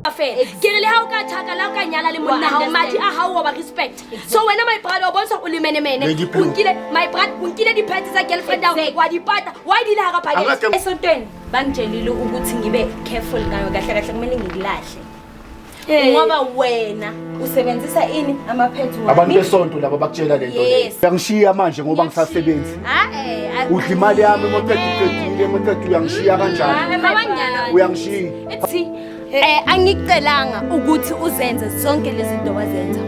affair ke re le ha o ka thaka la o ka nyala le monna ha o madi a ha o ba respect so wena my brother o bontsha o le mene unkile my brother unkile di pets tsa girlfriend down wa di pata why di la ga phakela esontweni bangitshelile ukuthi ngibe careful ngayo kahle kahle kumele ngilahle ngoba wena usebenzisa ini amaphethu abantu besonto labo bakutshela lento le uyangishiya manje ngoba ngisasebenzi udla imali yami ngoqedile uyangishiya kanjani uyangishiya angicelanga ukuthi uzenze zonke lezi zinto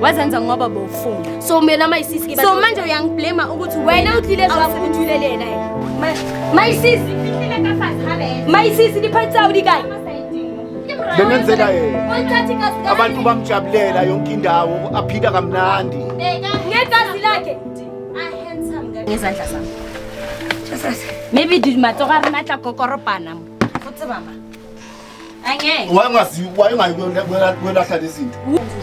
wazenza ngoba bowufuna so mina my sis so manje uyangiblame ukuthi wena uthile zwakuthulelela my sis my sis diphatsa udikai bengenzela yena abantu bamjabulela yonke indawo aphila kamnandi ngegazi lakhe ngezandla zami maybe di matsoga rena tla kokoropana futse mama angeke wayengayilahla lezinto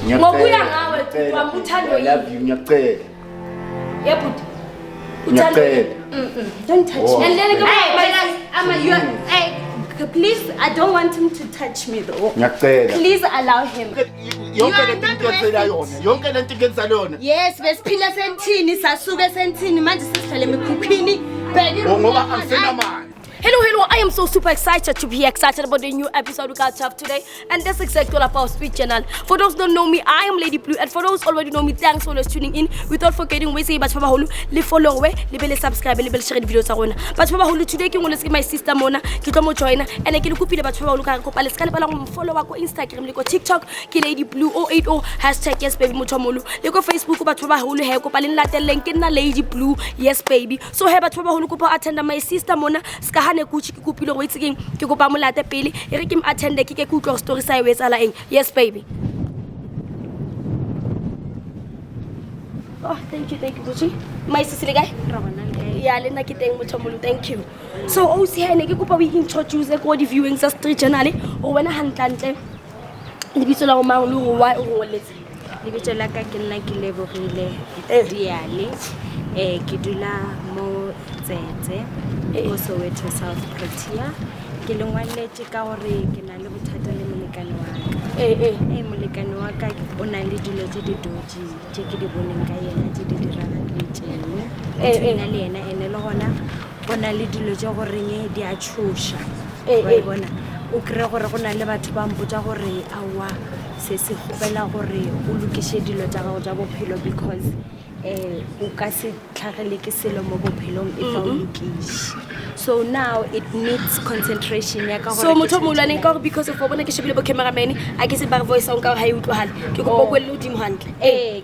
ngokuya ngawe wamuthando ngiyacela yebut don't touch me and then please I don't want him to touch me though ngiyacela please allow him yonke lento ngiyenzela yona yonke lento ngiyenzela yona yes besiphila sentini sasuke sentini manje sisihlale emikhukhwini ngoba angisenamali. Hello, I am so super excited to be excited about the new episode we got to have today. And that's exactly all about Speed Channel. For those who don't know me, I am Lady Blue. And for those who already know me, thanks for always tuning in. Without forgetting, we say, but le follow, le subscribe, le share the videos. But today, I'm going to my sister Mona, Kitomo join, and I can copy the Batwa Luka, follow our Instagram, like TikTok, Lady Blue 080, hashtag yes baby Mutomolu, like Facebook, Batwa Hulu, Hekopalin Latte, Linkin, Lady Blue, yes baby. So, have Batwa Huluko attend my sister Mona, Skahane Kuchi Kupilo waiting, Kikopamulate Pili, Erikim attend the Kikuko story side with Alain, yes baby. Oh, thank you, Gucci. My sister guy. Yeah, Lena Kiteng Mutomulu, thank you. So, also here, Nekupa, we introduce the code viewings as street channel or when a hand lante. The Bisola Maulu, why or let's Libitola Kakila Kileborile, Diali, Kidula Mo Zete, also went to South Korea. Kilongwale Chikaori, Kinale Tatale Mulikanwaka. Mulikanwaka, Onali Dulete di Doji, Jackie de Boninga, Jidi Nalena, and Elona, Onali Dulojo ringe, dia Chusha. Ukreona leba tubambuja gore awa se se gopela gore o lokishe dilo tsa go ja bophelo because o ka se tlhagele ke selo mo bophelong if o lokish so now it needs concentration ya ka gore so motho molwane ka because of bona ke shebile bo cameraman a ke se ba voice on ka ha e utlwahale ke go bokwele udimo hantle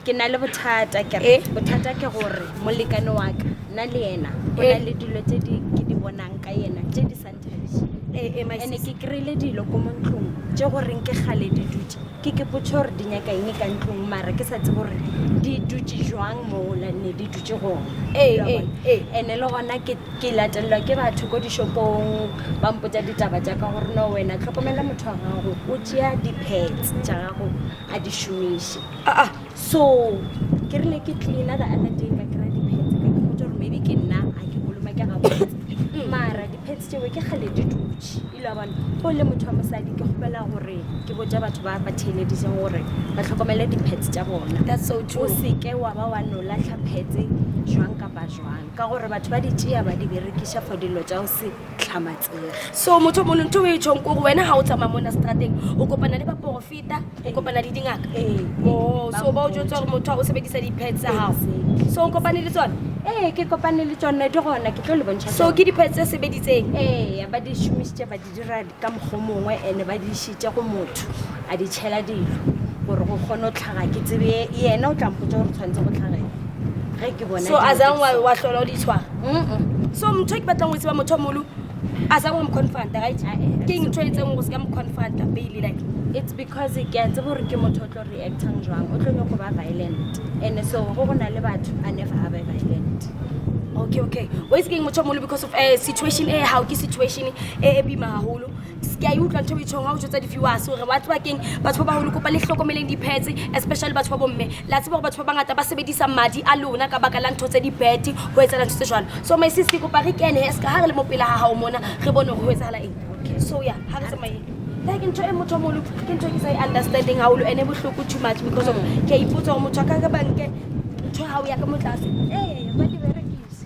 ke na le bothata ke gore molekane wa ka na le yena o na le dilo tse di ke di bonang ka yena tse di santlhile ene ke krele dilo ko montlong tse gore ke gale di dutse ke potso re di nyaka eng ka ntlong mara ke sa tse gore di dutse jwang mo la ne di dutse go ene le gona ke latelwa ke batho go di shopong ba mpotsa ditaba tsa ka gore no wena tlhokomela motho wa gago o tšea di pets tsa gago a di shumishe so ke rile ke cleaner the other day ka kra di pets ka potso gore maybe ke nna a ke boloma ke ga mara di pets tsewe ke gale di dutse ila bana go le motho wa mosadi ke gopela gore ke botsa batho ba thelediseng gore ba tlhokomele di pets tsa bona that's so true o seke wa ba wa no latlha pets jwang ka ba jwang ka gore batho ba di tšea ba di berekisha for dilo tsa o se tlhamatsega so motho mo ntho e tshong go wena ha o tsama mona strateng o kopana le ba profita o kopana le dingaka so ba o jotsa gore motho o sebedisa di pets tsa hao so o kopane le tsona ke kopane le tsona di gona ke tlo le bontsha so ke di pets tse sebeditseng ba di shumisitse ba di dira ka mogomongwe ene ba di shitse go motho a di tshela dilo gore go gone o tlhaga ke tsebe yena o tlampotsa gore tshwantse go tlhaga ge ke bona so azang wa hlola o di tshwara so motho ke batlang go tseba motho molu azang wa mconfront right ke eng tshwetse go se ka mconfront baby like it's because ke a tse gore ke motho o tlo reactang jwang o tlo go ba violent and so go gona le batho a never a ba violent okay what's getting much more because of a situation how ki situation bima haholo ke a utlwa ntho e tshong ha o jotsa di viewers hore batho ba keng batho ba haholo kopa le hlokomeleng di pets especially batho ba bomme la tseba batho ba bangata ba sebedisa madi a lona ka baka la ntho tse di bad ho etsa ntho tse jwalo so my sister kopa re kene eska ha re le mo pela ha hao mona re bone ho etsahala eng okay so yeah ha re tsamaye like into motho mo lo ke ntho ke sa understanding how lo ene bohloko too much because of ke ipotsa gore motho ka banke ntho ha o ya ka motlase ba di berekise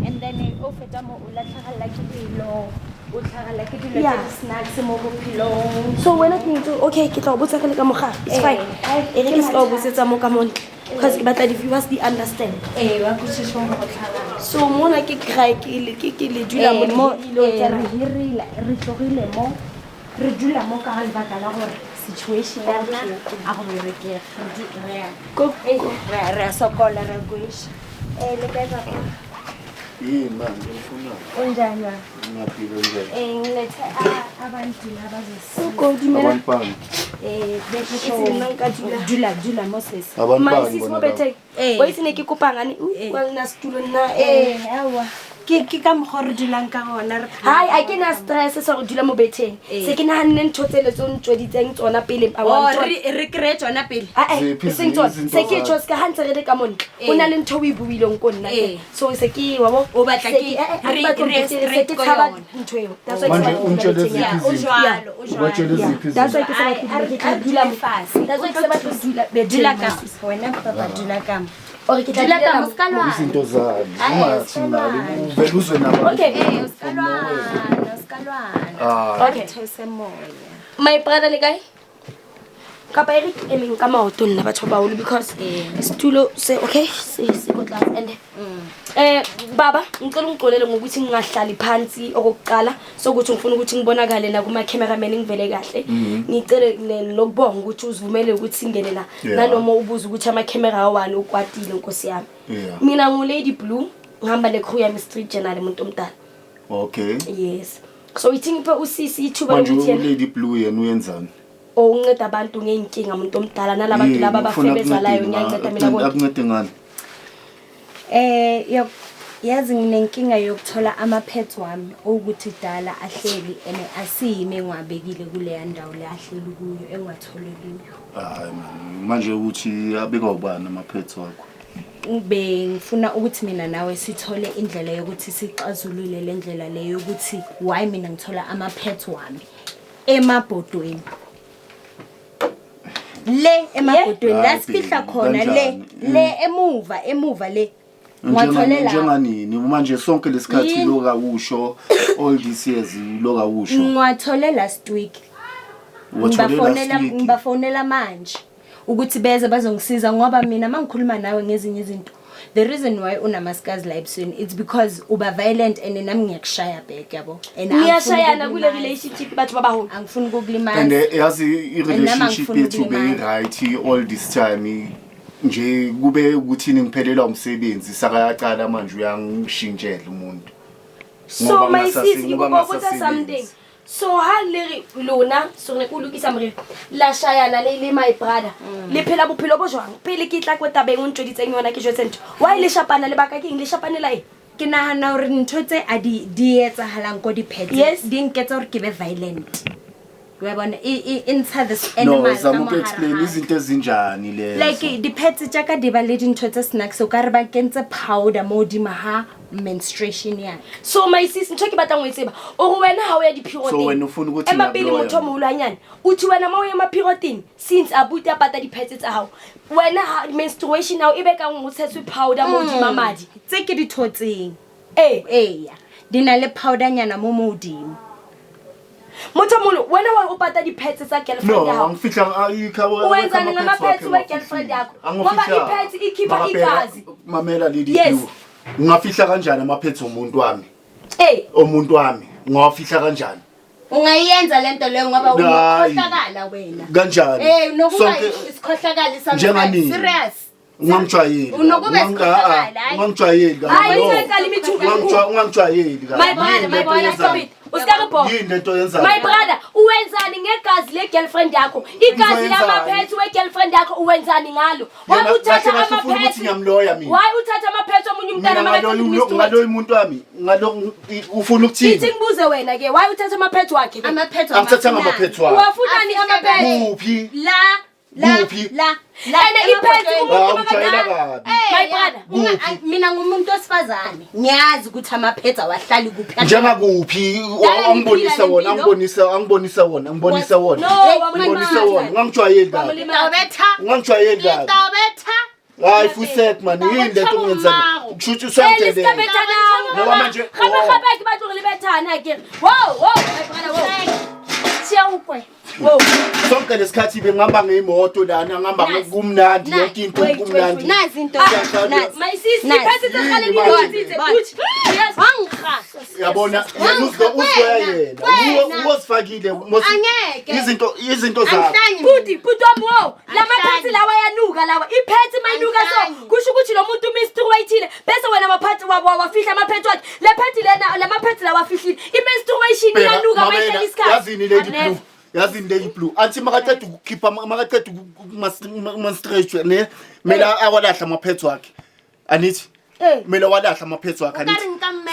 and then o feta mo o latlhagalla ke dilo o tlhagalla ke dilo tse snacks mo bophelong so when I think okay ke tla botsa ka le ka mogare it's fine e re ke se ka botsetsa mo ka montle because ke batla di viewers di understand wa kutshisho go tlhagalla so mona ke cry ke le dula mo re hirile re tlogile mo re dula mo ka ga baka la gore situation ya rena a go berekega re sokola re goisha le ka tsa yini manje ufuna unjani ngaphila njani ngilethe abantu laba go dimela abantwana bese nka dula mo sesi my sis mo bethe o itsene ke kopangane kwa nna stulo nna yawa ke ka mogore dulang ka gona hai a ke na stress sa go dula mo betheng se ke nahanne ntho tse le tsone tsweditseng tsona pele re kry tsona pele seng tsona se ke tshos ka hantse re le ka montle go na le ntho o e buileng ko nna so se ke wa bo o batla ke re ke tshaba ntho eo that's why manje untshele ziphi o jwalo watshele ziphi that's why ke sa batla ke dula mo fase that's why ke sa batla dula ka wena papa dula ka ore ke tla ka moskalwa izinto zami ungathimali uvela uzwe nabo okay uskalwana okay those moya my brother le kae kapa ere emeng ka maoto nna batho ba holo because situlo se okay se go class and baba ngicela ungixolele ngokuthi ngingahlali phansi okokuqala sokuthi ngifuna ukuthi ngibonakale na kuma cameraman ngivele kahle ngicele lokubonga ukuthi uzivumele ukuthi singene la nanoma ubuza ukuthi ama camera awani ukwatile nkosi yami mina ngu Lady Blue ngihamba ne crew yami Street Journal umuntu omdala okay yes so ithi ngiphe usisi ithuba manje lokuthi Lady Blue yena uyenzani unceda abantu ngeenkinga umuntu omdala nalabantu laba abafebezalayo ngiyanceda mina konke akuncede ngani yazi nginenkinga yokuthola ama-pets wami ukuthi dala ahleli ene asiyime ngwabekile kuleya ndawo le ahleli kuyo engiwatholeliyo hayi manje ukuthi abekwa ubani ama-pets wakho bengifuna ukuthi mina nawe sithole indlela yokuthi sixazulule le ndlela leyo yokuthi why mina ngithola ama-pets wami emabhodweni le emabhodweni lasifihla khona le emuva le ngwatholela njenganini manje sonke lesikhathi loka usho all this years loka usho ngwathole last week ngibafonela manje ukuthi beze bazongisiza ngoba mina mangikhuluma nawe ngezinye izinto the reason why unamasikazi la ebusweni it's because uba violent and nami ngiyakushaya back yabo and ngiyashayana kule relationship bathu babaholo angifuni ukukulimaza and yazi i-relationship yethu be right all this time nje kube ukuthi ngiphelelwa umsebenzi sakayaqala manje uyangishintshela umuntu so my sis ngikubona something so hale lona so ne kulukisa mre la shayana le my brother le phela bophelo bo jwang pele ke tla kweta beng o ntjoditseng yona ke jwetse ntho why le shapana le baka ke le shapanela e ke nahana hore ntho tse a di etsahalang ko di pets di nketsa hore ke be violent uyabona inside this animal no zamuke explain izinto ezinjani lezo like di pets tsaka di ba le dintho tse snacks o ka re ba kentse powder mo di maha menstruation ya so my sis ntho ke batla ngwe tseba o go wena ha o ya di period so wena ufuna ukuthi emapili motho mo ulanyana uthi wena ma o ya ma period since abuti apata di pets tsa hao wena menstruation now ibe ka ngo tshetswe powder mo di mamadi tse ke di thotseng ya dina le powder nyana mo modimo Motomolo wena wa upata di pets tsa girlfriend yakho. No, ngifihla ayikhawa. Wenza ngama pets we girlfriend yakho. Ngoba i pets ikhipha igazi. Mamela Lady Blue. Ngafihla kanjani ama pets omuntu wami? Omuntu wami ngawafihla kanjani? Ungayenza lento leyo ngoba ukhohlakala wena. Kanjani? Nokuba isikhohlakala something serious. Ngangijwayeli. Unokube isikhohlakala. Ngangijwayeli. Hayi ithatha limithi ngangijwayeli. My brother stop it. Usikapho. Yini lento yenza? My brother, uwenzani ngegazi le girlfriend yakho? Igazi lama pets we girlfriend yakho uwenzani ngalo? Why uthatha ama pets? Why uthatha ama pets omunye umntana makathi ngalo umuntu wami? Ngalo ufuna ukuthini? Ithi ngibuze wena ke, why uthatha ama pets wakhe? Ama pets angithatha ama pets wakhe. Uwafuna ni ama pets? Kuphi? La Kuphi? Ene iphethe umuntu Ungijwayela obadala. kabi. My brother. Mina ngumuntu osifazane. Ngiyazi ukuthi amaphetsa wahlali kuphi. Njengakuphi angibonise wona, angibonise wona. Ungangijwayeli kabi. Ungangijwayeli kabi. Hayi fusek man, yini lento ongenzela? Kushuthi usangithelele. Ngoba manje Khabe ke batlo le bethana ke. Wow, my brother, wow. Siya ukwe. Wow. sonke lesikhathi bengihamba ngeimoto lana ngihamba kumnandi yonke into kumnandi. Nazi into. My sister, iphethe ikhale liyizize futhi. Yes, wangikha. Yabona, uzwa yena. Uzifakile izinto zakhe. Puti wamo. Lama phethi lawa yanuka lawa. Iphethi mayinuka so. Kusho ukuthi lo muntu menstruateile bese wena maphathi wafihla amaphethi wakhe. Le phethi lena lamaphethi lawa afihlile. Imenstruation yanuka mayihlela isikhathi. Yazini Lady Blue. Yazini Lady Blue. Athi makaqeda ukukhipha makaqeda ukumastretch ne mela awalahla amaphethi wakhe. Anithi mela walahla amaphethi wakhe anithi.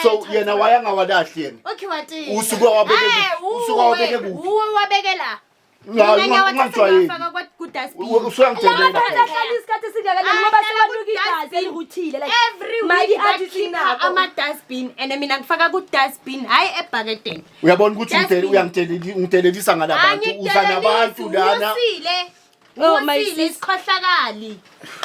So yena wayangawalahli yena. Okay wathi. Usuka wabeke kuphi? Uwe wabekela. Ungangijwayeli. Usangithelele. Ama dustbin and mina ngifaka ku dustbin hayi ebhaketeni. Uyabona ukuthi ungithelelisa ngalabantu uzanabantu lana. Oh my sis, Khohlakali.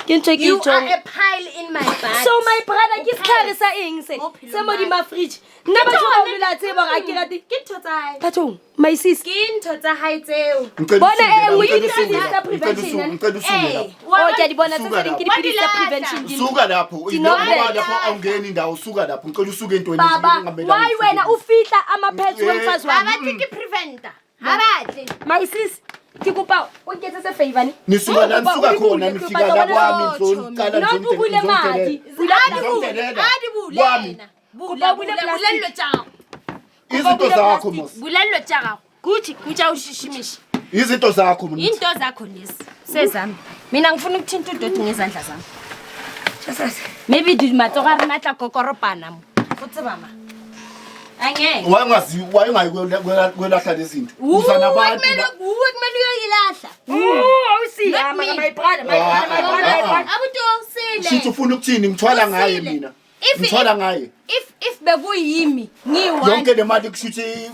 You are a pile in my bag. So my brother kisikare sa eng se. Somebody ma fridge. Nna ba tshwa o la tseba ga ke rate. Ke thotsa. Pathong, my sis. Ke thotsa hae tseo. Bona we need to prevention. Okay, di bona tse ding ke di prevention. Suka lapho. Ngoba lapho awungeni indawo suka lapho. Ngicela usuke entweni Baba, why wena ufihla amaphets wemfazi wami? Abathi ke preventer. Abathi. My sis, ke kopa o nketse se favor ni. Nisuka la nisuka khona nifika la kwami ngizoqala Adibulena. Bulello tjao. Izinto zakho mos. Bulello tjao. Kuthi kutsha ushishimishi. Izinto zakho mos. Into zakho lezi. Sezami. Mina ngifuna ukuthinta udoti ngezandla zami. Maybe di matsoga rena tla kokoropana mo. Futse mama. Angeke. Wayengayikwelatha lezinto. Uzanabantu. Kumele uyoyilahla. Awusi ama my brother. Abuto usile. Sithi ufuna ukuthini ngithwala ngaye mina. Ngithwala ngaye. If bekuyimi ngiwa. Yonke le mali kushuthi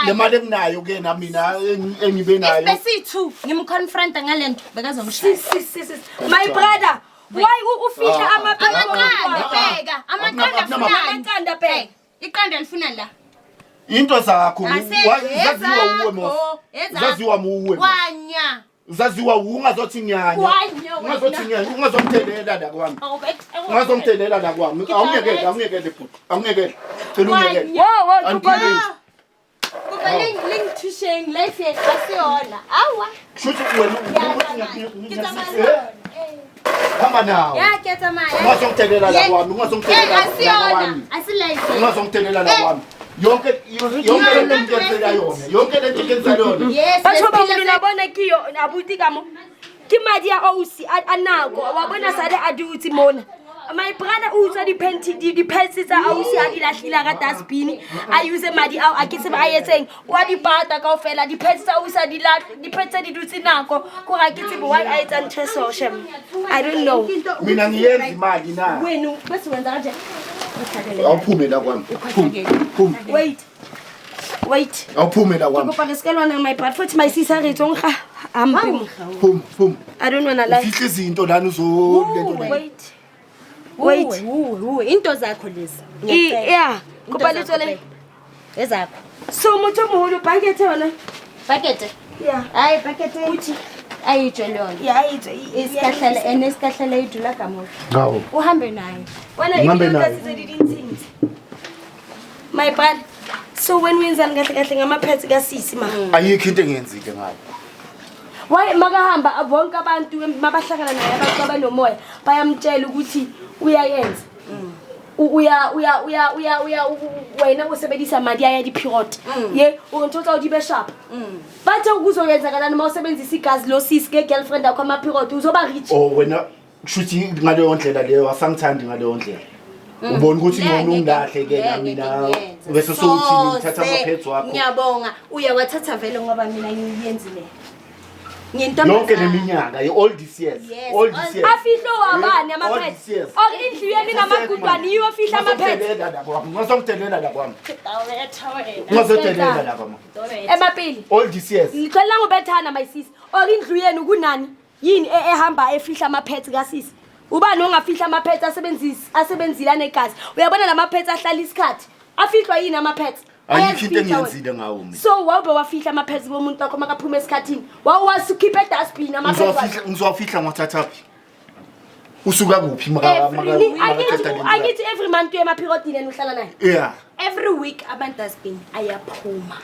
le mali enginayo ke na mina engibe nayo. Besithu ngimconfronta ngalento bekazongishaya. My brother, why ufihla amaqanda bheka. Iqanda lifuna la. Into zakho zaziwa uwe mos. Zaziwa muwe. Wanya. Zaziwa ungazothi nyanya. Ungazothi nyanya, ungazomthelela la kwami. Ungazomthelela la kwami. Awungekele futhi. Awungekele. Cela ungekele. Wo, Link life yasiyona. Awa. Shuthi wena hamba nawo. Ketha maya. Ungazomthelela la kwami. Ungazomthelela la kwami. Asilife. Ungazomthelela la kwami. Yonke lento ngiyenzela yona. Yonke lento ngiyenzela yona. Yes. Batho ba bona bona ke yo abuti ka mo. Ke madi ya ausi anako. Wa bona sale a duty mona. My brother utsa di pants tsa ausi a di lahlila ka dustbin. A use madi ao a ke se ba yetseng. Wa di pata kaofela di pants tsa ausi di pants di dutse nako. Ko ga ke tsebe why a etsa nthe so shem. I don't know. Mina ngiyenza imali na. Wena bese wenza kanje. Awuphume la kwami. Phum. Wait. Awuphume la kwami. Kopa leskelwana my brother futhi my sister re tsong ga ampi. Phum. I don't wanna lie. Fihle izinto lana uzolento la. Wait. Into zakho lezi. Yeah. Kopa letsole. Ezakho. So motho moholo bucket yona. Bucket. Yeah. Hayi bucket Uthi ayitshe lona. yeah it's Isikhahlala enesikhahlala idula kamoto. Ngawo. Uhambe naye. Wena izinto things. My brother. So when wenzani kahle ngamaphets kaSisi ma. Ayikho into engiyenzile ngayo. Why makahamba bonke abantu mabahlangana naye abantu abanomoya bayamtshela ukuthi uyayenza. Wena usebenzisa mali ya di period. Ye untotha udibe sharp. Bathe ukuzoyenza noma usebenzisa igazi lo sis ke girlfriend yakho ama period uzoba rich. Oh wena kushuthi ngaleyo ndlela leyo asangithandi ngaleyo ndlela. Ubona ukuthi ngona ungahle ke mina bese sokuthi ngithatha amapheds wakho. Ngiyabonga uyawathatha vele ngoba mina ngiyenzile. yonke leminyaka all this years all this years afihlo wabani amaphethe indlu yami ngamagudwane yiwo afihla amaphethe ngizongitelela la kwami ngizongitelela la kwami emapili all this years ngicela ngobethana my sis indlu yeni kunani yini ehamba efihla amaphethe kasisi ubani ongafihla amaphethe asebenzila negazi uyabona lamaphethe ahlala isikhathi afihlwa yini amaphethe ayikho into engiyenzile ngawo mina so wabe wafihla amaphethe bomuntu wakho makaphuma esikhathini wawasikhipha edustbin amaphethe ngizowafihla ngothathaphi usuka kuphi angithi every month uyemaphikotini and uhlala naye yeah every week ama-dustbin ayaphuma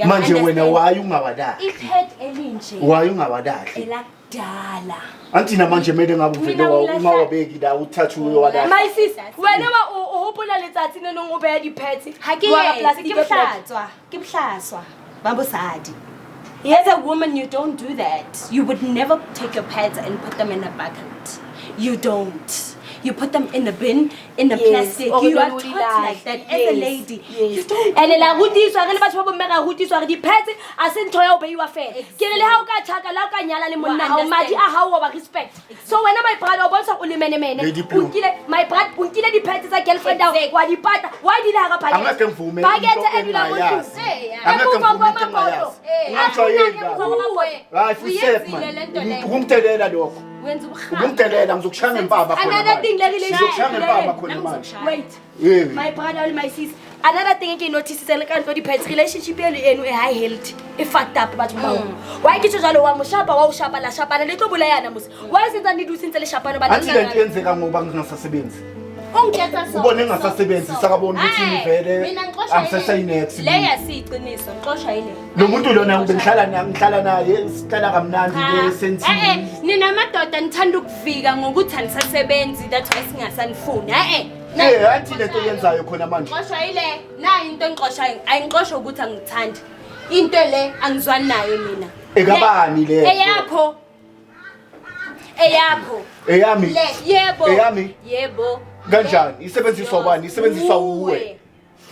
manje wena waye ungawalahli ihead elinje waye ungawalahli elakudala antina manje mele ngabe uvele ungawabeki la uthathe uyowalahla my sis wena uhopola letsatsi ne nong o beya diphethe ke bohlaswa ba bosadi. As a woman, you don't do that. You would never take your pads and put them in a bucket. You don't. You put them in a bin, in a plastic. You are taught like that as a lady. You don't. And la rutiswa re le batho ba bomme ga rutiswa re diphethe a se ntho ya o beiwa fela. Ke le ha o ka tshaka la o ka nyala le monna ha o madi a ha o ba respect. So wena my brother o bontsha o le mene unkile my brother unkile diphethe tsa girlfriend ya wa dipata wa di la ga phakela. Angeke mvume. Pakete edula mo tu. Angeke mvume mapoto. Ngatsho yena. Hayi fusep man. Ukumtelela lokho. Ukumtelela ngizokushaya ngempaba khona. Another thing ngizokushaya ngempaba khona manje. Wait. My brother and my sis. Another thing ke notice le ka ntlo diphethe relationship eno e high health e fucked up batho ba o. Why ke jalo wa mo shapa wa o shapa la shapana le tlo bolayana mos. Why since ndi dusintse le shapana ba athi lento yenzeka ngoba ngingasasebenzi. Ongithetha so. Ubone ngingasasebenzi sakabona ukuthi ngivele angisaseyinex. Leya siqiniso xosha ile. Lo muntu lona ngihlala naye sihlala kamnandi ke sentini. Nina amadoda nithanda ukuvika ngokuthi anisasebenzi that's why singasanifuni. Athi lento yenzayo khona manje. Xosha ile na into engixoshayo ayinqosho ukuthi angithandi. Into le angizwani nayo mina. Ekabani le? Eyapho. Eyami. Le yebo. Eyami. Yebo. Kanjani? Isebenziswa ubani? Isebenziswa uwe.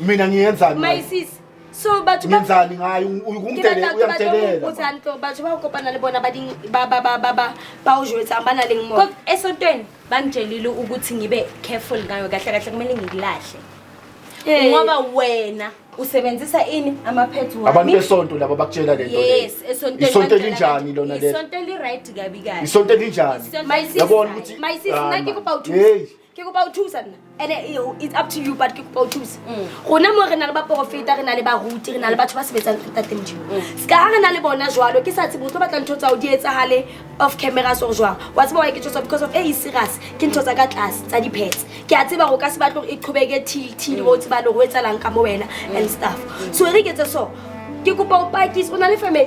Mina ngiyenzani? My sis. So batho ngiyenzani ngayo uyamtelela. Utsanto batho ba kopana le bona ba o jwetsa bana leng mo. Esontweni bangitshelile ukuthi ngibe careful ngayo kahle kumele ngikulahle. Ngoba wena usebenzisa ini amaphethe wami. Abantu besonto laba bakutshela lento le. Yes, esontweni. Isonto linjani lona le? Isonto li right gabi kabi. Isonto linjani? Yabona ukuthi my sis naki kupa uthusa. Ke kupa uthusa nna. And it's up to you but ke kupa uthusa. Rona mo re na le ba profeta re na le ba ruti re na le batho ba sebetsang fetating dimo. Ska ha re na le bona jwalo ke sa tsebo tlo batla ntho tsa o di etsagale off camera so jwang. Wa tseba wa ke tsosa because of serious ke ntho tsa ka class tsa di pets. Ke a tseba go ka se batlo e qhobeke till go tseba lo go etsalang ka mo wena and stuff. So re ke tse so ke kupa o pakis o na le family.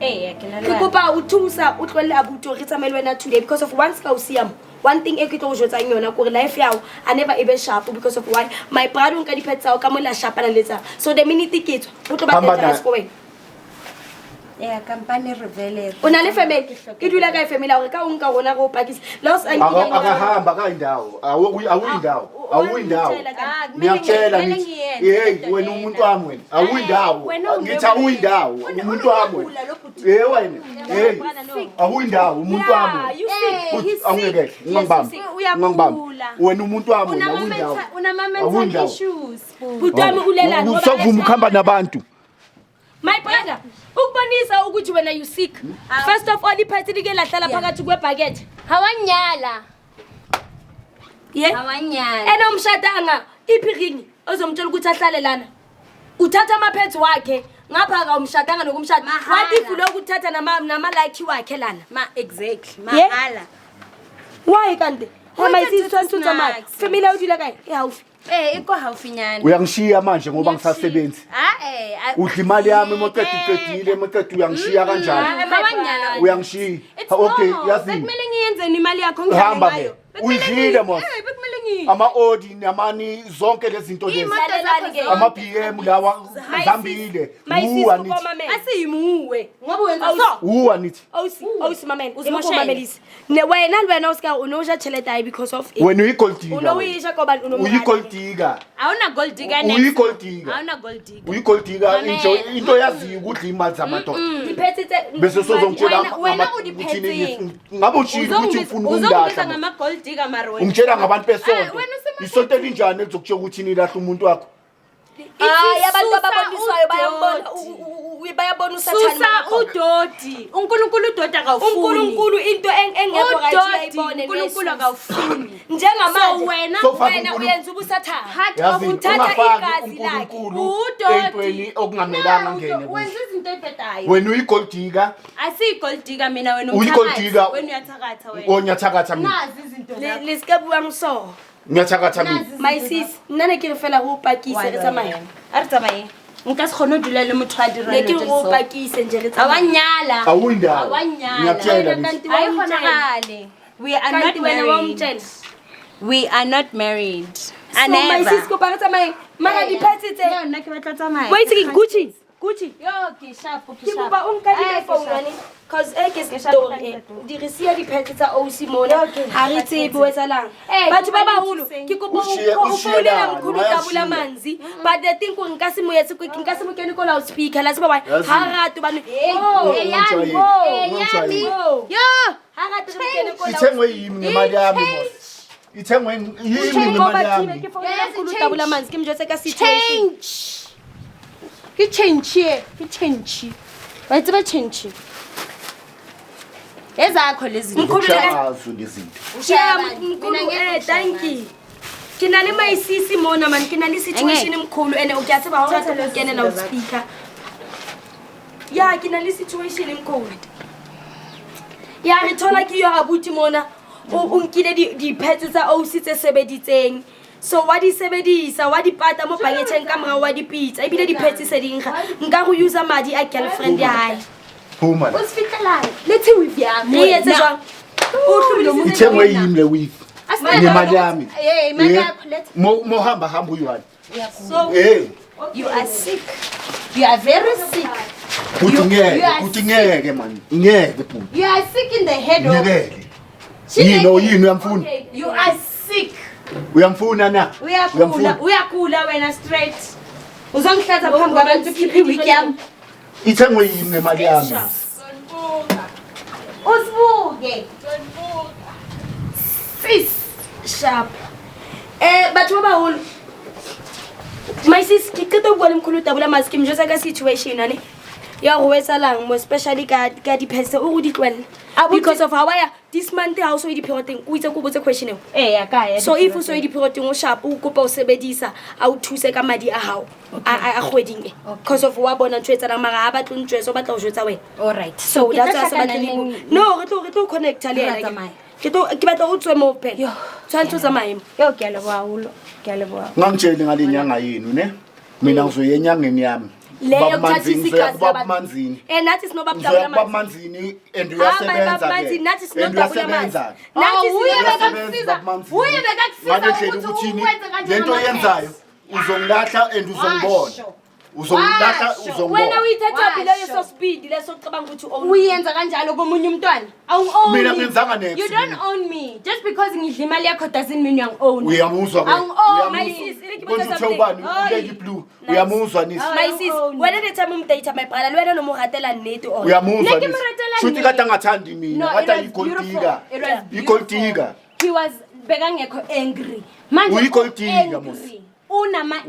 Ke kopa o thusa o tlole abuto re tsamaile wena today because of once ka o siam. One thing e ke tlo jotsa yona gore life yawo I never even sharp because of why my brother nka diphetsa o ka mo la sharpana letsa so the minute ke tswa o tlo ba tla go wena company revele o na le family ke dula ka family gore ka o nka rona go pakisa los akahamba ka indawo awuyindawo ngiyakutshela ngithi wena umuntu wami wena awuyindawo ngithi awuyindawo umuntu wami wena awuyindawo umuntu wami awungeke ngingibamba wena umuntu wami awuyindawo una mental issues butami ulela ngoba usavuma ukuhamba nabantu. My brother, ukubonisa ukuthi wena you sick. First of all, iphathi like lahlala phakathi kwebucket. Hawanyala. Hawanyala. Ena umshadanga iphirini ozomtshela ukuthi ahlale lana. Uthatha amaphethe wakhe ngapha ka umshadanga nokumshada. Wathi fulo ukuthatha nama like wakhe lana. Exactly. Mahala. Why kanti? My sister to tsamaya. Family udila kae? Ehaufi. Iko haufinyana. Uyangishiya manje ngoba ngisasebenzi. Udla imali yami moqedile uyangishiya kanjani? Hawanyala. Uyangishiya. Okay, yazi. Kumele ngiyenzeni imali yakho ngihamba ngayo. uyidlile mos ama-odi namani zonke lezi zinto lezi ama-BM lawa zambile asiyimuwe nithi awusi mamela uzimomamelisi wena usika unosha tšhelete ayi because of wena uyigoldika unouyisha koba uyigoldika uyigoldika into yaziyo ukudla imali zamadoda bese sozongitshela ngabe utshile ukuthi ufuna ukundahla ungitshela ngabantu besonto isonto elinjani elizokutshela ukuthi nilahla umuntu wakho abantu ababoniswayo bayabona usathana udodi uNkulunkulu udodi akawufuni uNkulunkulu into engekho right uyayibona uNkulunkulu akawufuni njengamanje wena uyenza ubusathana uthatha igazi lakhe udodi okungamelanga ngene wenza izinto ebhedayo wena uyigoldika asiyigoldika mina wena uyigoldika wena uyathakatha wena onyathakatha mina nazi izinto zakho lesikebuya ngiso ngiyathakatha mina my sis nna ke re fela go pakise re tsamaye a re tsamaye nka se kgone o dula le motho a dirang ke go pakise nje re tsamaye awanyala awuyindawo ngiyakutshela kanti ayi khonagale we are not married and my sis go pa re tsamaye mara di phetsitse nna ke batla tsamaya wait ke Gucci yo ke sharp ke ba o nka di phone yani cause ke story di resiya di phetse tsa OC mona ha re tsebe wetsalang batho ba baholo ke kopa o founela mkhulu tabula manzi but the thing ko nka se mo yetse ko nka se mo kene ko loudspeaker la se ba ha rato bana yo ha rato mo kene ko ithengwe yimi ngemali yami boss ithengwe yimi ngemali yami ke founela mkhulu tabula manzi ke mjotse ka situation ke change ba itse ba change ezakho lezi ngikhulezo lezinto mkhulu thank you ke na le maisisi mona man ke na le situation mkhulu ene o ke a tseba ha o rata go kena loudspeaker ya ke na le situation mkhulu ya re thola ke yo abuti mona o nkile di phetse tsa OC tse sebeditseng so wa di sebedisa wa di pata mo bangetseng ka mora wa di pizza ebile di phetse se dinga nka go use madi a girlfriend ya hae Huma. Usifitela. Lethe with yami. Yenze jwang? Uhlubilise. Ithengwe yimi le week. Ngemali yami. Imali yakho lethe. Mo hamba uyani. So you are sick. You are very sick. Kuthi ngeke man. Ngeke phuma. You are sick in the head. Ngeke. Yini uyamfuna? You are sick. Uyamfuna na? Uyakula wena straight. Uzongihlatha phambi kwabantu khiphi week yami. Ithengwe yini ngemali yami? Usibuke. Sis sharp. Batho ba baholo. My sis ke tlo bua le mkhulu tabula mask ke mjotsa ka situation ane. Ya go wetsalang mo especially ka di phese o go di tlwella. Because of how this month how so di piroteng o itse go botse question eo. Ya ka ya. So if o so di piroteng o sharp o kopa o sebedisa a o thuse ka madi a hao a kgweding e. Because of wa bona ntwetsa mara ha ba tlo ntwetsa ba tla o jwetsa wena. All right. So that's why se batla no re tlo connect le yena. Ke batla o tswe mo phela. Tshwantse tsamaye. Yo ke a leboha holo. Ke a leboha. Ngangitshela ngale nyanga yenu ne. Mina ngizoya enyangeni yami. Leyo kuthathisa igazi labantu. Nathi sinobabudabula manzini and uyasebenza ke. Nathi sinobabudabula manzi. Nathi uyasebenza. Uyasebenza ukuthi lento yenzayo uzongilahla and uzongibona. Uzongilahla uzongibona. Wena uyithatha phela yeso speed leso cabanga ukuthi uyenza kanjalo komunye umntwana. Awungown. Mina ngenzanga next. You don't own me. Just because ngidla imali yakho doesn't mean you own. Uyamuzwa ke. My sis, Ubani Lady Blue. Uyamuzwa nisi. My sis, wena the time umdate my brother wena no mo ratela nnete o. Uyamuzwa nisi. Shuthi kade angathandi mina, kade ikoltiga. Ikoltiga. He was bekangekho angry. Manje uyikoltiga musi. Unama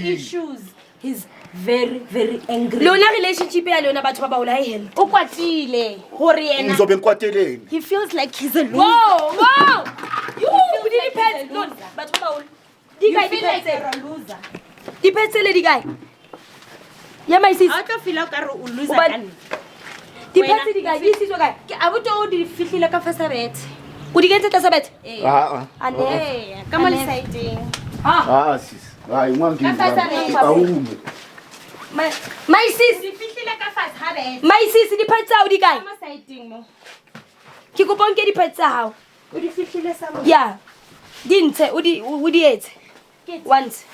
issues. He's very angry. Lona relationship ya lona batho ba ba ola hell. Ukwatile hore yena. Ngizobe ngikwateleni. He feels like he's a loser. Wow. You didn't pet. No, batho ba ola. You feel like you're a loser. Dipetse le di guy. Ya my sis. A tlo feel ka re o loser kana. Dipetse di guy, di siswa guy. Ke abuto o di fihlile ka fasabet. O di kentse tsa sabet? Ane. Ka mo le side. Sis. Hayi ngangizwa. Awume. My sis di fihlile ka fasabet. My sis di petse o di guy. Ka mo side mo. Ke kopa nke di petse hao. Yeah. Dintse o di etse. Once.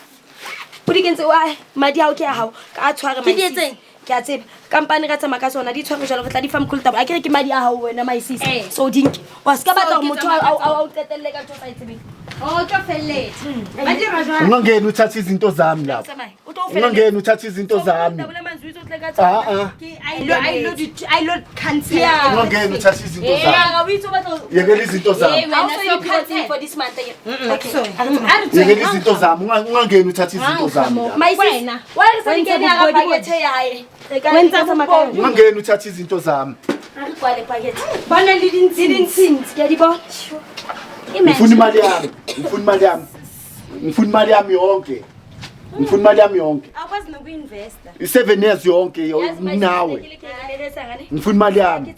O di kentse wa madi a o ke a hao ka tshware my sis. Ke a tsebe company ka tsama ka sona di tshware jalo go tla di fa mkhulu taba a kere ke madi a hao wena my sis. So dinki wa ska batla motho a tetelle ka tsosa itsebe. Oh tlo felletse badira jwa ungangena uthatha izinto zami lapho ungangena uthatha izinto zami I lo cancel ungangena uthatha izinto zami yekela izinto zami for this month. yekela izinto zami ungangena uthatha izinto zami my sis why is it getting a package yae wenza samakaya ungangena uthatha izinto zami arikwale package bona lidintsins ke di bona ngifuna imali yami ngifuna imali yami yonke ngifuna imali yami yonke akwazi nokuinvesta i7 years yonke nawe ngifuna imali yami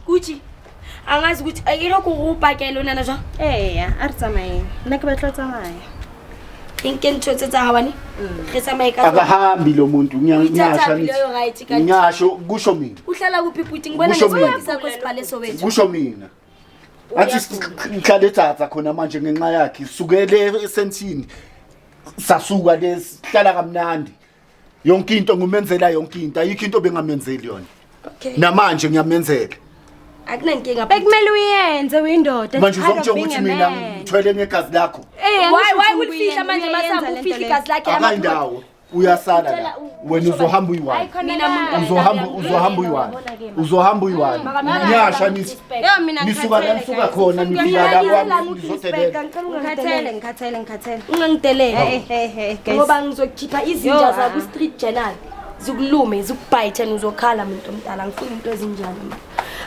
kuthi angazi ukuthi ayilo kurupakela nana jwa a re tsamaye nna ke batla tsamaya inkentho tsetsa hawani re tsamaye ka akahambi lo muntu ngiyasho kusho mina uhlala kuphi puti ngibona ngesibonisa kwesibhale sowethu kusho mina athi ngihlale eThatha khona manje ngenxa yakhe isukele esentini sasuka lesihlala kamnandi yonke into ngumenzela yonke into ayikho into bengamenzeli yona namanje ngiyamenzela akunankinga bekumele uyenze uyindoda manje uzomtshela ukuthi mina ngithwele ngegazi lakho why ulifihla manje masambe ufihla igazi lakhe akayindawo uyasala la wena uzohamba uyiwani uzohamba uyiwani nyasha nithi nisuka la nisuka khona nifika la ngizothelela ngikhathele ungangitelela ngoba ngizokhipha izinja za ku street journal zikulume zikubhayithe uzokhala umuntu omdala ngifuna into ezinjani ma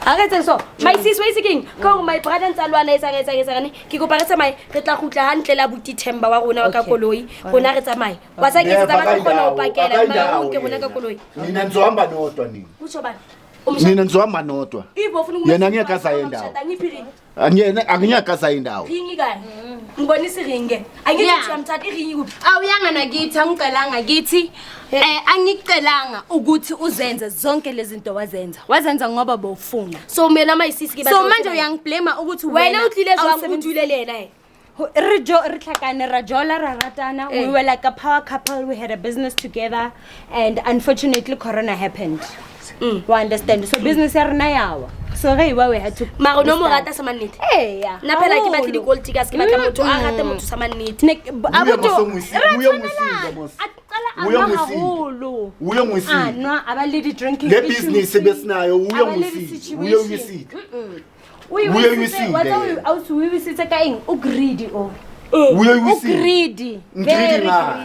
akethe so my sis way seeking go my brother ntsalwana isangetsangetsane ke kopa re tsamaye re tla khutla hantle la buti Themba wa rona ka koloi rona re tsamaye wa sa ke tsa ba khona o pakela ma unke rona ka koloi mina ngizohamba nodwa nini kutsho bani mina ngizohamba nodwa yena ngiyakaza yendawo angiyakaza indawo ringi kani ngibonisa iringe angithi samthatha iringi kuphi awuyanga nakithi angicelanga kithi angicelanga ukuthi uzenze zonke lezi zinto wazenza ngoba bowufuna so mina my sis ke so manje uyangiblame ukuthi wena utlile zwa uthulelena Ritlhakane rajola raratana we were like a power couple, we had a business together and unfortunately corona happened. You understand? So business yarna yawa. So we had to mara no mo rata sa manete yeah na phela ke batle di gold tickets ke batla motho a rate motho sa manete uyo ngwisile no abali di drinking le business besinayo uyo ngwisile awusuwisitse ka eng ugreedy greedy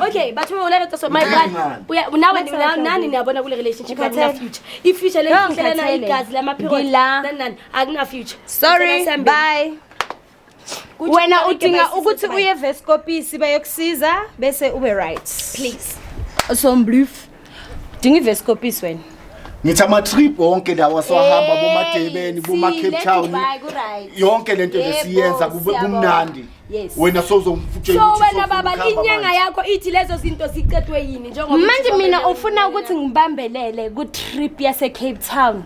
okay but we will let so my brother nani niyabona kule relationship akuna future if future lena igazi lama period nan akuna future sorry bye wena udinga ukuthi uye Vescopis bayokusiza bese ube right please so mbluf dinga Vescopis wena ngithi ama trip wonke lawa sohamba bomadebeni boma Cape Town yonke lento lesiyenza kumnandi wena sozomfutshela so wena baba inyanga yakho ithi lezo zinto zicedwe yini njengoba manje mina ufuna ukuthi ngibambelele ku trip yase Cape Town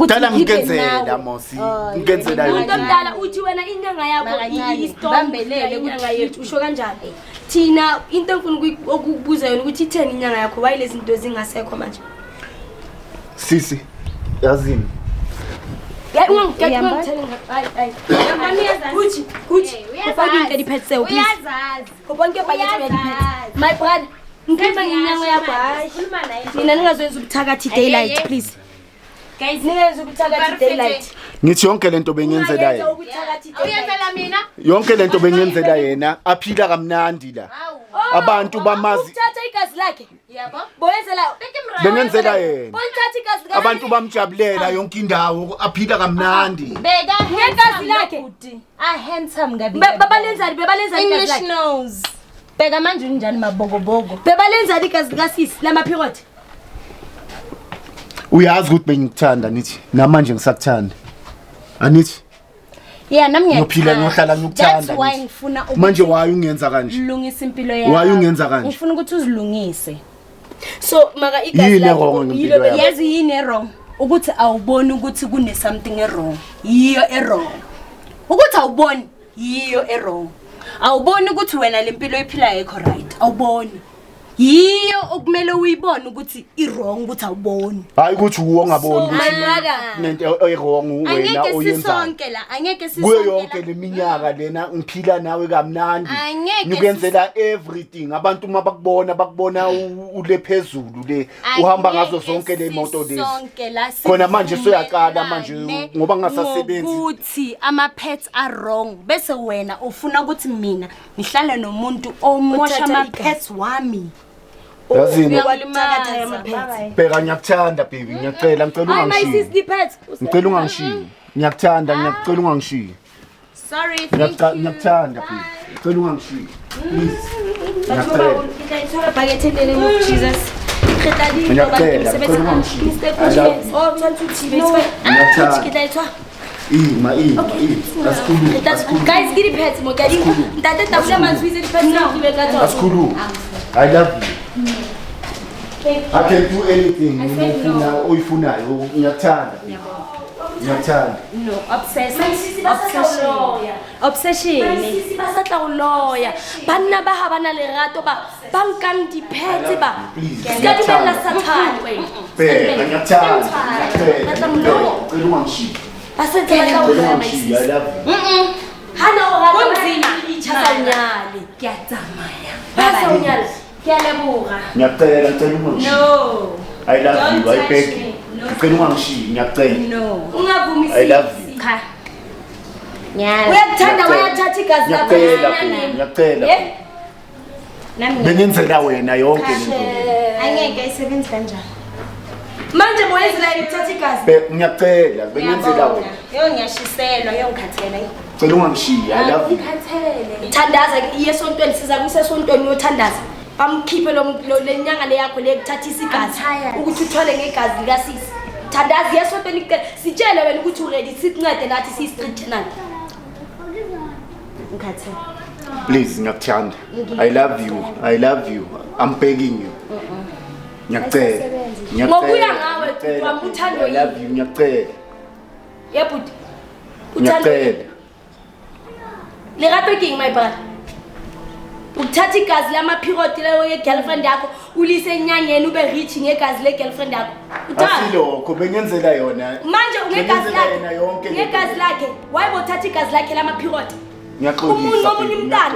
Dala ngenzela mosi ngenzela yona umuntu omdala uthi wena inyanga yakho istobambelele inyanga yethu usho kanjani thina into engifuna ukubuza yona ukuthi itheni inyanga yakho why lezi zinto zingasekho manje sisi yazini my brother ngikhuluma ngenyanga yakho mina ningazoyenza ubuthakathi daylight please guys ningayenza ubuthakathi daylight ngithi yonke lento bengenzela yena uyenzela mina yonke lento bengenzela yena aphila kamnandi la abantu bamazi uthatha igazi lakhe yebo boyenzela bengenzela yena bonithatha igazi lakhe abantu bamjabulela yonke indawo aphila kamnandi beka ngegazi lakhe a handsome ngabi bebalenzani igazi lakhe nose beka manje unjani mabogobogo bebalenzani igazi likasisi lama period uyazi ukuthi bengikuthanda nithi namanje ngisakuthanda anithi yeah nami ngiyaphila nohlala ngikuthanda that's why ngifuna manje waye ungenza kanje ulungisa impilo yakho waye ungenza kanje ngifuna ukuthi uzilungise so maka igazi lakhe yazi yini wrong ukuthi awuboni ukuthi kune something wrong yiyo wrong ukuthi awuboni yiyo errong awuboni ukuthi wena lempilo iphilayo ekho right awuboni yiyo okumele uyibone ukuthi i-wrong ukuthi awuboni hayi ukuthi uwo ongaboni my brother nento e-wrong wena angeke oyenzayo sisonke la angeke kuyo sisonke yonke leminyaka lena ngiphila nawe kamnandi Angeke nikwenzela everything abantu bakubona ule phezulu le uhamba ngazo zonke le moto lezi khona manje soyaqala manje ngoba ngingasasebenzi ukuthi ama pets are wrong bese wena ufuna ukuthi mina ngihlale nomuntu omosha ama pets wami yazini Bye-bye. bheka ngiyakuthanda baby ngiyacela ngicela Hi, my ungangishiyi sister pets. ngicela ungangishiyi ngiyakuthanda ngiyacela ungangishiyi Sorry ngiyakuthanda baby ngicela ungangishiyi please ngiyacela Ima, Guys, get the pets, mo daddy. Dada tabula manzwize the pets now. Askulu, I love you. I can do anything uyifunayo ngiyakuthanda. Ngiyakuthanda. No, obsession. Sisi ba satla go loya. Banna ba ha bana lerato ba bankang di pets ba. Ska di bella satani we. Ngiyakuthanda. Base tla go loya my sis. I love you. Hana o rata Kunzima. ichasa unyali. Ke a tsamaya. Basa unyali. Ke a leboga. Ngiyacela ngicela ungangishiyi. No. I love Don't you. I touch beg me. you. No. Ngicela ungangishiyi ngiyacela. No. Ungavumisi. I love you. Cha. Nyala. Uyakuthanda wayathatha igazi lakho. Ngiyacela. Nami Bengenzela wena yonke lento. angeke isebenze kanjani. Manje moyezela ukuthatha igazi. Ngiyacela bengenzela wena. Yo ngiyashiselwa yo ngikhathela. Ngicela ungangishiyi. I love you. Ngikhathele. Thandaza iye esontweni siza kusesontweni uyothandaza. Bamkhiphe lo lenyanga le yakho le kuthathisa igazi ukuthi uthole ngegazi lika sisi. Thandaza iye esontweni kuqela sitshele wena ukuthi uready sikuncede nathi si street nani. Ngikhathele. Please ngiyakuthanda. I love you. I love you. I'm begging you. Ngiyacela. Ngokuya ngawe uthi uthando I love you. Ngiyacela. Yebut. Uthando. Ngiyacela. Lerato king my brother. Ukuthatha igazi lama-period leyo ye-girlfriend yakho ulise enyangeni ube rich ngegazi le-girlfriend yakho uthanda Asilokho bengenzela yona. manje ungegazi Bengenzela yona yonke lakhe le ngegazi lakhe wayebothatha igazi lakhe lama-period Ngiyaxolisa. omunye umntana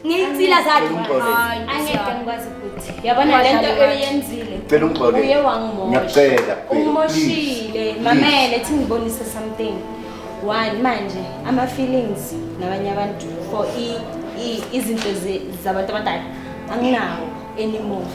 ngey'nsila zakhe Angeke ngikwazi ukuthi. Yabona lento oyenzile. Cela ungixolele. Uye wangimosha. Ngiyacela. Umoshile. Mamele thi ngibonise something. One manje ama feelings nabanye abantu for izinto zabantu abadala anginawo anymore.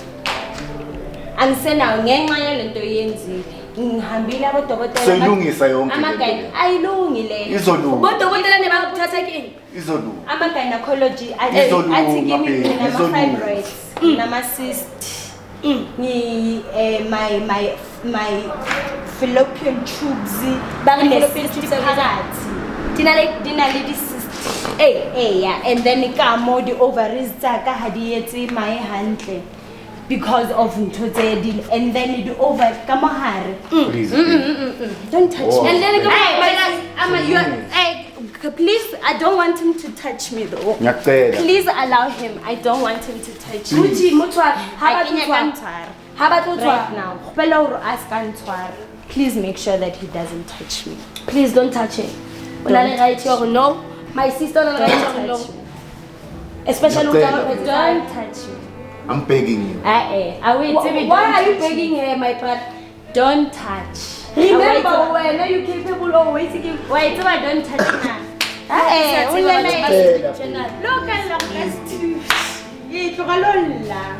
Angisenawo ngenxa yalento oyenzile. Ngihambile abodokotela. Soyilungisa yonke le Amagay nto. ayilungile. Izolunga. bodokotela nebakuthatha kini Izolunga. Ama gynecology Izolunga, athi kimi baby, nama izolunga. fibroids nama cyst my fallopian tubes Fallopian tubes phakathi thina le dina le di cyst yeah and then ka mo di ovaries tsa ka ha di etse mae hantle because of ntho tse di and then di over ka mohare Please. don't touch Oh, me and then please I don't want him to touch me though Ngiyacela. please allow him I don't want him to touch me uthi motshwara I can't ha ba tlo right tshwara now khopela hore a ska ntshwara please make sure that he doesn't touch me please don't touch it una le right yo no my sister ona le right yo no especially Ngiyacela. don't touch me I'm begging you. why are you begging her my brother don't touch remember when you capable of waiting wait don't touch me look at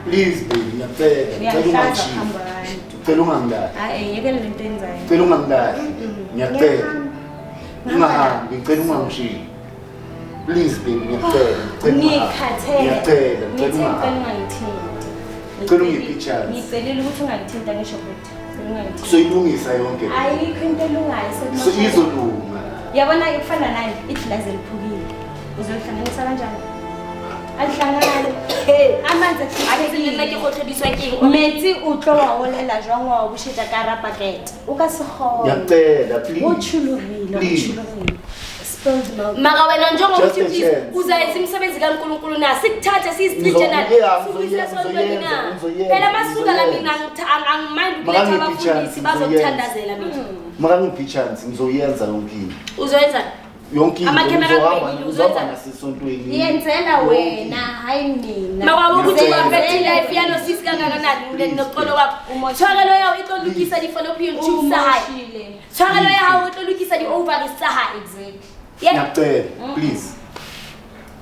Please baby, ngiyacela. Ngicela ungangilahle. Ngicela ungangilahle. Ngiyacela. Ungahambi, ngicela ungangishiyi. Please baby, ngiyacela. Ngiyacela. Ngicela ungiphe ichance. ngicelile ukuthi ungangithinta ngisho futhi Soyilungisa yonke. ayikho into elungayo Izolunga. yabona kufana nani igilazi eliphukile uzolihlanganisa kanjani alihlangane amanzi nna ke gotlhodiswa keng metsi o tlo wa olela jwang wa bušetša ka ra pakete o ka se kgone Ngiyacela, please. o tšhologile Please. maka wena njengokuthi Just a please chance. uzayenza imisebenzi kaNkulunkulu na sikuthathe siyistreet journal sifuyise sontweni na phela masuka la mina angimind ukuletha abafundisi bazokuthandazela mina makangiphi chance ngizoyenza yonke into uzoyenza yonke into Ama-camera uzohamba kubhekile, uzoyenza? nasesontweni yenzela wena hayi mina maka ukuthi uaffect life yalo sisi kangakanani noqolo wakho thwakelo yawo itlolukisa di-fallopian tubes tsa hae thwakelo yawo itlolukisa di-ovaries tsa hae exactly ngiyacela please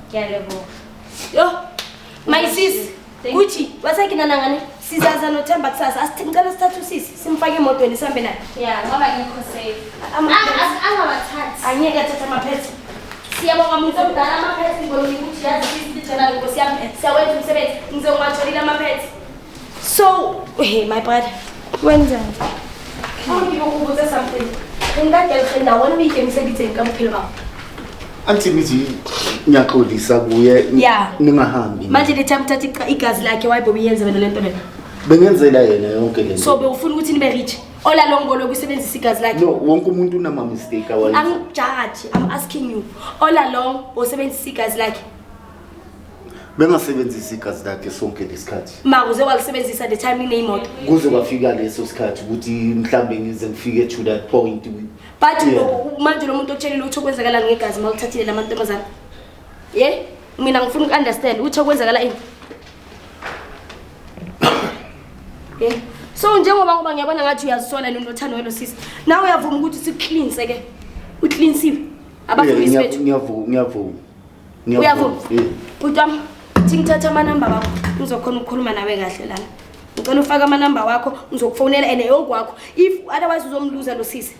ngiyaleboga yo my sis kuthi wasekinanangane sizaza nothemba kusasa asithingicela sithathe usisi simfake emotweni sihambe naye ya ngoba ngikho safe angabathathi angeke athathe amaphetsi siyabonga muntu omdala amaphetsi ngibonile ukuthi yazi sisithenala nkosi yami siyawenza umsebenzi ngizongiwatholile amaphetsi so hey my brother wenzani awungilokubuza something ngingagirlfriend awona uyikemiselitheni kabuphilo bakho anti mithi ngiyaxolisa kuye Yeah. ningahambi manje le time uthatha igazi lakhe wayibobe yenze wena lento lena bengenzela yena yonke le so bewufuna ukuthi nibe rich olalongolo kusebenzisa igazi lakhe no wonke umuntu unama mistake awayenza angijudge I'm asking you all along usebenzisa igazi lakhe bengasebenzisa igazi lakhe sonke lesikhathi makuze walisebenzisa the time inemoto kuze kwafika leso sikhathi ukuthi mhlambe ngize ngifike to that point but Yeah. manje lo muntu otshelile ukuthi okwenzakala ngegazi mawuthathile lamantombazana mina ngifuna uku-understand ukuthi okwenzakala ini so njengoba ngoba ngiyabona ngathi uyazisola nothando welo sisi nawe uyavuma ukuthi sikucleanse ke ucleansiwe abafundisi bethu ngiyavuma uyavuma bhuti wami thi ngithatha amanamba wakho ngizokhona ukukhuluma nawe kahle lana ngicela ufake amanamba wakho ngizokufonela and yokwakho if otherwise uzomluza lo sisi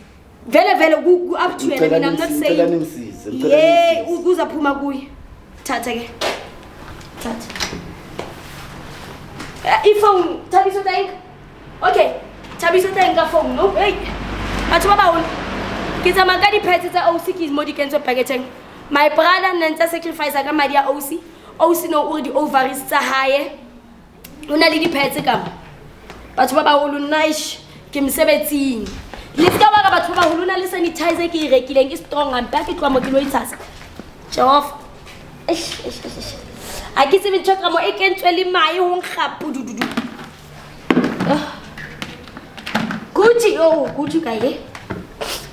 vele up to yena mina I'm not saying yeah uzaphuma kuye thatha ke thatha iphone Thabiso thank okay Thabiso thank ka phone no hey batho ba baona ke tsa maka di pets tsa OC ke mo di kenzo packaging my brother nantsa sacrifice ka madi ya OC no uri di ovaries tsa hae una le di pets ka batho ba baona nice ke msebetsing le ska ba ka batho ba baona le sanitizer ke e rekileng ke strong and back ke twa mo ke lo itsasa Jehova a ke se bintšha ka mo e kentswe le mae ho nkgapu dududu Gucci kae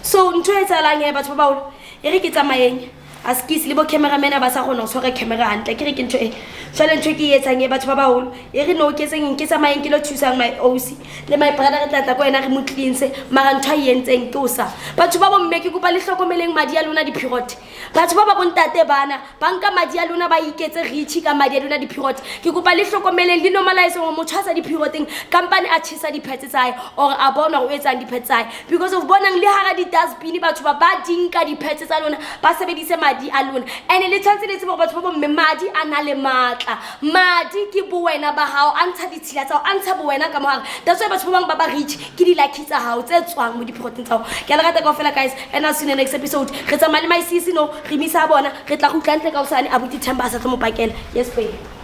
so ntho e tsalang e batho ba baolo e re ke tsamayeng a skisi le bo cameraman ba sa gona go tshwara camera hantle ke re ke ntho e jwale ntho e ke e etsang e batho ba baolo e re no ke tseng ke tsamayeng ke lo thusang my OC le my brother re tlatla ko ena re mo cleanse mara ntho e entseng ke o sa batho ba bomme ke kopa le hlokomeleng madi a lona diphirote batho ba ba bontate bana ba nka madi a lona ba iketse rich ka madi a lona diphirote ke kopa le hlokomeleng le normalize go motho a sa diphiroteng company a tshisa diphetse tsae or a bona go etsang diphetse tsae because of bonang le hara di dustbin batho ba dinka diphetse tsa lona ba sebedise madi a lona and le tshantse le tsebo batho ba bomme madi a na le matla madi ke buwena ba hao a ntsha ditshila tsa a ntsha buwena ka mohara that's why batho ba bang ba rich ke di lucky tsa hao tse tswang mo diphiroteng tsa hao ke a le rata kaofela guys and I'll see you in the next episode re tsamaya le my sisi no re misa bona re tla go tlantle ka usane abuti Themba sa tlo mo pakela yes baby